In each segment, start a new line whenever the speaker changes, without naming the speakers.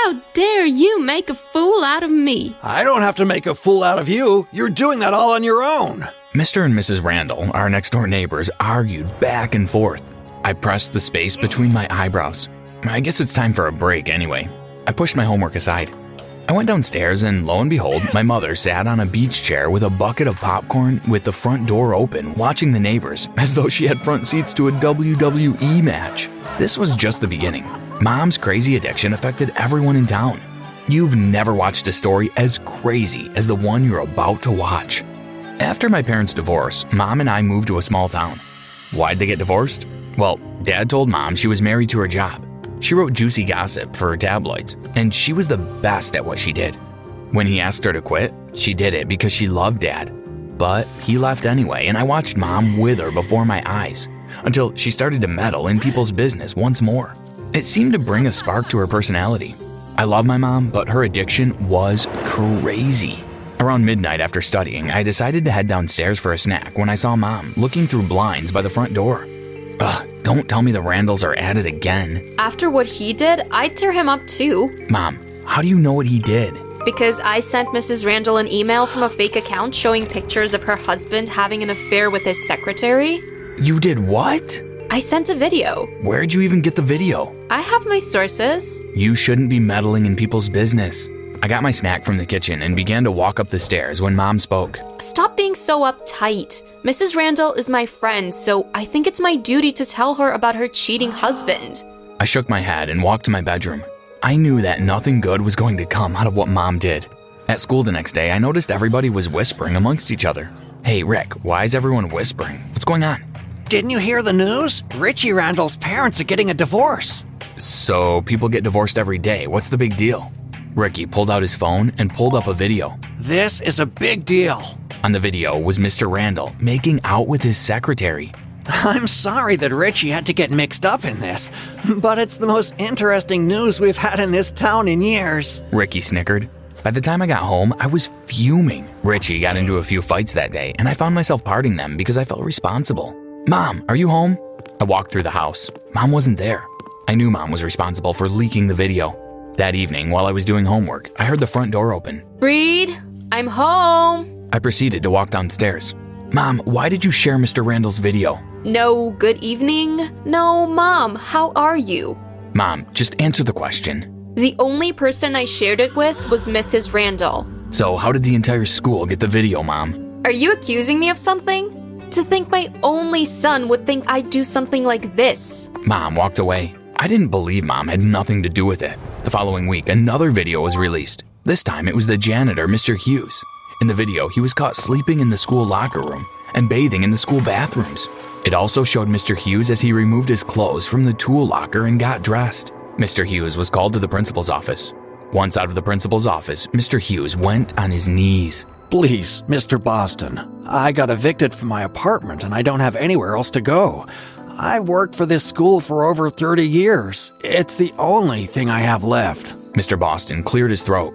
How dare you make a fool out of me?
I don't have to make a fool out of you. You're doing that all on your own.
Mr. and Mrs. Randall, our next-door neighbors, argued back and forth. I pressed the space between my eyebrows. I guess it's time for a break anyway. I pushed my homework aside. I went downstairs and lo and behold, my mother sat on a beach chair with a bucket of popcorn with the front door open, watching the neighbors as though she had front seats to a WWE match. This was just the beginning. Mom's crazy addiction affected everyone in town. You've never watched a story as crazy as the one you're about to watch. After my parents' divorce, Mom and I moved to a small town. Why'd they get divorced? Well, Dad told Mom she was married to her job. She wrote juicy gossip for tabloids, and she was the best at what she did. When he asked her to quit, she did it because she loved Dad. But he left anyway, and I watched Mom wither before my eyes until she started to meddle in people's business once more. It seemed to bring a spark to her personality. I love my mom, but her addiction was crazy. Around midnight after studying, I decided to head downstairs for a snack when I saw Mom looking through blinds by the front door. Ugh, don't tell me the Randalls are at it again.
After what he did, I'd tear him up too.
Mom, how do you know what he did?
Because I sent Mrs. Randall an email from a fake account showing pictures of her husband having an affair with his secretary.
You did what?
I sent a video.
Where'd you even get the video?
I have my sources.
You shouldn't be meddling in people's business. I got my snack from the kitchen and began to walk up the stairs when Mom spoke.
Stop being so uptight. Mrs. Randall is my friend, so I think it's my duty to tell her about her cheating husband.
I shook my head and walked to my bedroom. I knew that nothing good was going to come out of what Mom did. At school the next day, I noticed everybody was whispering amongst each other. Hey, Rick, why is everyone whispering? What's going on?
Didn't you hear the news? Richie Randall's parents are getting a divorce.
So people get divorced every day. What's the big deal? Ricky pulled out his phone and pulled up a video.
This is a big deal.
On the video was Mr. Randall making out with his secretary.
I'm sorry that Richie had to get mixed up in this, but it's the most interesting news we've had in this town in years.
Ricky snickered. By the time I got home, I was fuming. Richie got into a few fights that day, and I found myself parting them because I felt responsible. Mom, are you home? I walked through the house. Mom wasn't there. I knew Mom was responsible for leaking the video. That evening, while I was doing homework, I heard the front door open.
Reed, I'm home.
I proceeded to walk downstairs. Mom, why did you share Mr. Randall's video?
No, good evening. No, Mom, how are you?
Mom, just answer the question.
The only person I shared it with was Mrs. Randall.
So how did the entire school get the video, Mom?
Are you accusing me of something? To think my only son would think I'd do something like this.
Mom walked away. I didn't believe Mom had nothing to do with it. The following week, another video was released. This time, it was the janitor, Mr. Hughes. In the video, he was caught sleeping in the school locker room and bathing in the school bathrooms. It also showed Mr. Hughes as he removed his clothes from the tool locker and got dressed. Mr. Hughes was called to the principal's office. Once out of the principal's office, Mr. Hughes went on his knees.
Please, Mr. Boston, I got evicted from my apartment and I don't have anywhere else to go. I've worked for this school for over 30 years. It's the only thing I have left.
Mr. Boston cleared his throat.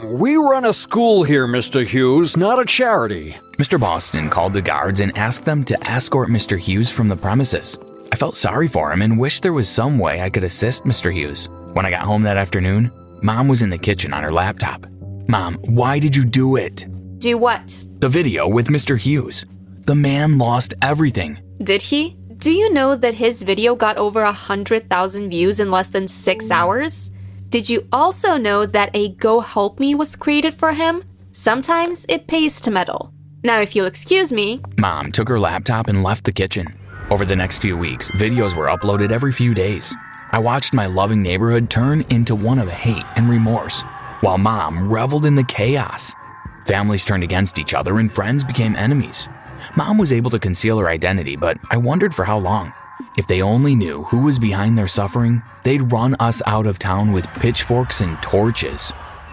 We run a school here, Mr. Hughes, not a charity.
Mr. Boston called the guards and asked them to escort Mr. Hughes from the premises. I felt sorry for him and wished there was some way I could assist Mr. Hughes. When I got home that afternoon, Mom was in the kitchen on her laptop. Mom, why did you do it?
Do what?
The video with Mr. Hughes. The man lost everything.
Did he? Do you know that his video got over 100,000 views in less than 6 hours? Did you also know that a Go Help Me was created for him? Sometimes it pays to meddle. Now, if you'll excuse me.
Mom took her laptop and left the kitchen. Over the next few weeks, videos were uploaded every few days. I watched my loving neighborhood turn into one of hate and remorse, while Mom reveled in the chaos. Families turned against each other and friends became enemies. Mom was able to conceal her identity, but I wondered for how long. If they only knew who was behind their suffering, they'd run us out of town with pitchforks and torches.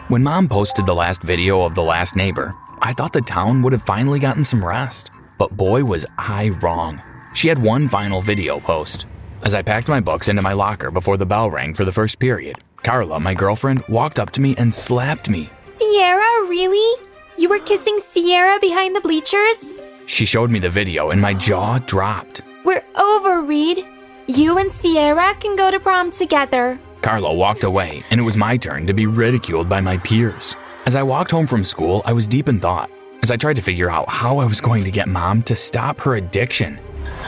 When Mom posted the last video of the last neighbor, I thought the town would have finally gotten some rest. But boy, was I wrong. She had one final video post. As I packed my books into my locker before the bell rang for the first period, Carla, my girlfriend, walked up to me and slapped me.
Sierra, really? You were kissing Sierra behind the bleachers?
She showed me the video and my jaw dropped.
We're over, Reed. You and Sierra can go to prom together.
Carlo walked away, and it was my turn to be ridiculed by my peers. As I walked home from school, I was deep in thought as I tried to figure out how I was going to get Mom to stop her addiction.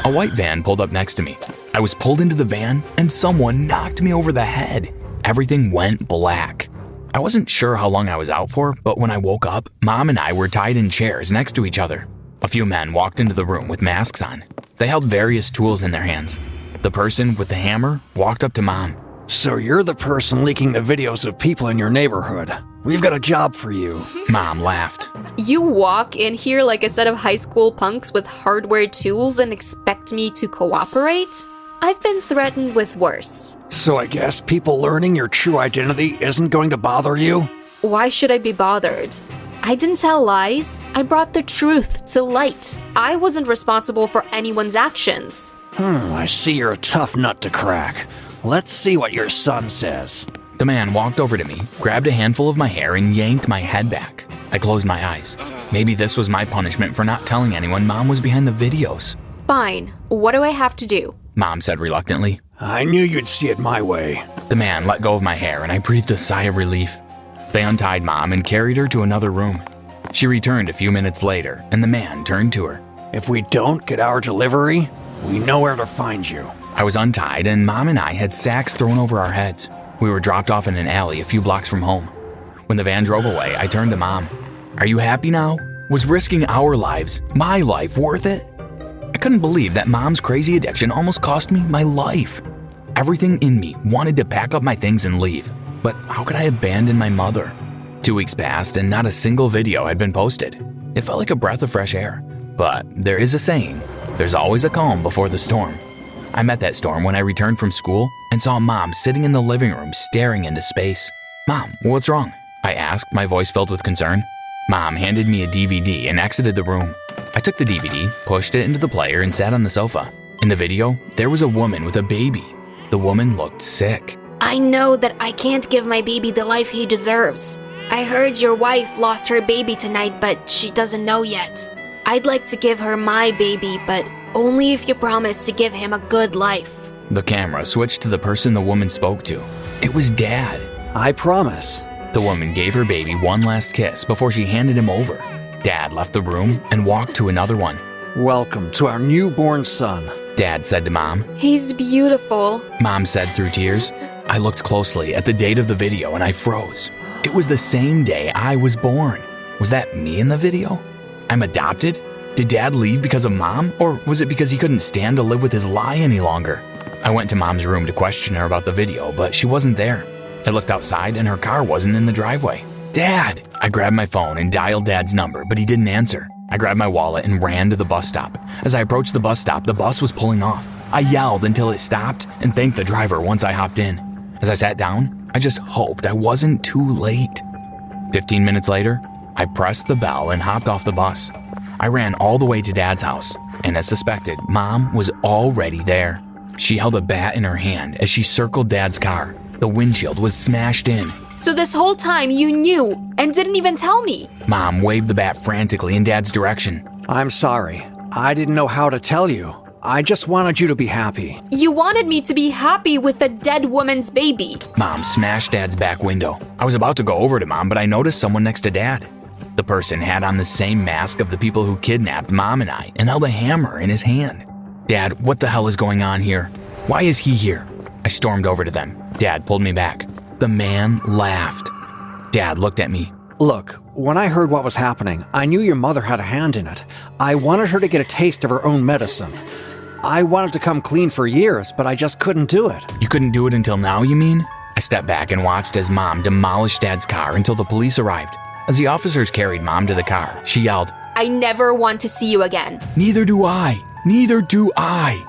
A white van pulled up next to me. I was pulled into the van, and someone knocked me over the head. Everything went black. I wasn't sure how long I was out for, but when I woke up, Mom and I were tied in chairs next to each other. A few men walked into the room with masks on. They held various tools in their hands. The person with the hammer walked up to Mom.
So you're the person leaking the videos of people in your neighborhood. We've got a job for you.
Mom laughed.
You walk in here like a set of high school punks with hardware tools and expect me to cooperate? I've been threatened with worse.
So I guess people learning your true identity isn't going to bother you?
Why should I be bothered? I didn't tell lies. I brought the truth to light. I wasn't responsible for anyone's actions.
I see you're a tough nut to crack. Let's see what your son says.
The man walked over to me, grabbed a handful of my hair, and yanked my head back. I closed my eyes. Maybe this was my punishment for not telling anyone Mom was behind the videos.
Fine. What do I have to do?
Mom said reluctantly.
I knew you'd see it my way.
The man let go of my hair, and I breathed a sigh of relief. They untied Mom and carried her to another room. She returned a few minutes later, and the man turned to her.
If we don't get our delivery, we know where to find you.
I was untied, and Mom and I had sacks thrown over our heads. We were dropped off in an alley a few blocks from home. When the van drove away, I turned to Mom. Are you happy now? Was risking our lives, my life, worth it? I couldn't believe that Mom's crazy addiction almost cost me my life. Everything in me wanted to pack up my things and leave. But how could I abandon my mother? 2 weeks passed and not a single video had been posted. It felt like a breath of fresh air. But there is a saying, there's always a calm before the storm. I met that storm when I returned from school and saw Mom sitting in the living room staring into space. Mom, what's wrong? I asked, my voice filled with concern. Mom handed me a DVD and exited the room. I took the DVD, pushed it into the player, and sat on the sofa. In the video, there was a woman with a baby. The woman looked sick.
I know that I can't give my baby the life he deserves. I heard your wife lost her baby tonight, but she doesn't know yet. I'd like to give her my baby, but only if you promise to give him a good life.
The camera switched to the person the woman spoke to. It was Dad.
I promise.
The woman gave her baby one last kiss before she handed him over. Dad left the room and walked to another one.
Welcome to our newborn son.
Dad said to Mom.
He's beautiful.
Mom said through tears. I looked closely at the date of the video and I froze. It was the same day I was born. Was that me in the video? I'm adopted? Did Dad leave because of Mom? Or was it because he couldn't stand to live with his lie any longer? I went to Mom's room to question her about the video, but she wasn't there. I looked outside and her car wasn't in the driveway. Dad! I grabbed my phone and dialed Dad's number, but he didn't answer. I grabbed my wallet and ran to the bus stop. As I approached the bus stop, the bus was pulling off. I yelled until it stopped and thanked the driver once I hopped in. As I sat down, I just hoped I wasn't too late. 15 minutes later, I pressed the bell and hopped off the bus. I ran all the way to Dad's house, and as suspected, Mom was already there. She held a bat in her hand as she circled Dad's car. The windshield was smashed in.
So this whole time you knew and didn't even tell me.
Mom waved the bat frantically in Dad's direction.
I'm sorry. I didn't know how to tell you. I just wanted you to be happy.
You wanted me to be happy with a dead woman's baby.
Mom smashed Dad's back window. I was about to go over to Mom, but I noticed someone next to Dad. The person had on the same mask of the people who kidnapped Mom and I and held a hammer in his hand. Dad, what the hell is going on here? Why is he here? I stormed over to them. Dad pulled me back. The man laughed. Dad looked at me.
Look, when I heard what was happening, I knew your mother had a hand in it. I wanted her to get a taste of her own medicine. I wanted to come clean for years, but I just couldn't do it.
You couldn't do it until now, you mean? I stepped back and watched as Mom demolished Dad's car until the police arrived. As the officers carried Mom to the car, she yelled,
I never want to see you again.
Neither do I. Neither do I.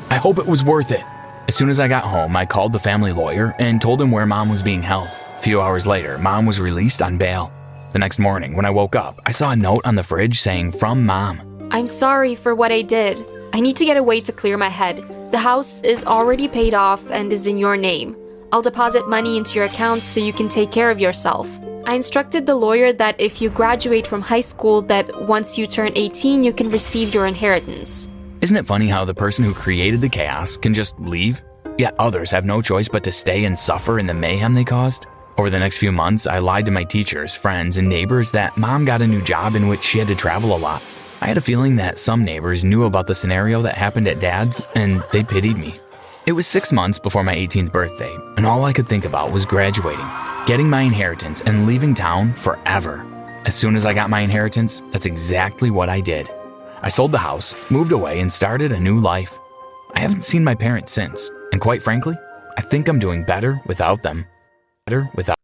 I hope it was worth it. As soon as I got home, I called the family lawyer and told him where Mom was being held. A few hours later, Mom was released on bail. The next morning, when I woke up, I saw a note on the fridge saying, from Mom.
I'm sorry for what I did. I need to get a way to clear my head. The house is already paid off and is in your name. I'll deposit money into your account so you can take care of yourself. I instructed the lawyer that if you graduate from high school, that once you turn 18, you can receive your inheritance.
Isn't it funny how the person who created the chaos can just leave? yet others have no choice but to stay and suffer in the mayhem they caused. Over the next few months, I lied to my teachers, friends, and neighbors that Mom got a new job in which she had to travel a lot. I had a feeling that some neighbors knew about the scenario that happened at Dad's, and they pitied me. It was 6 months before my 18th birthday, and all I could think about was graduating, getting my inheritance, and leaving town forever. As soon as I got my inheritance, that's exactly what I did. I sold the house, moved away, and started a new life. I haven't seen my parents since, and quite frankly, I think I'm doing better without them. Better without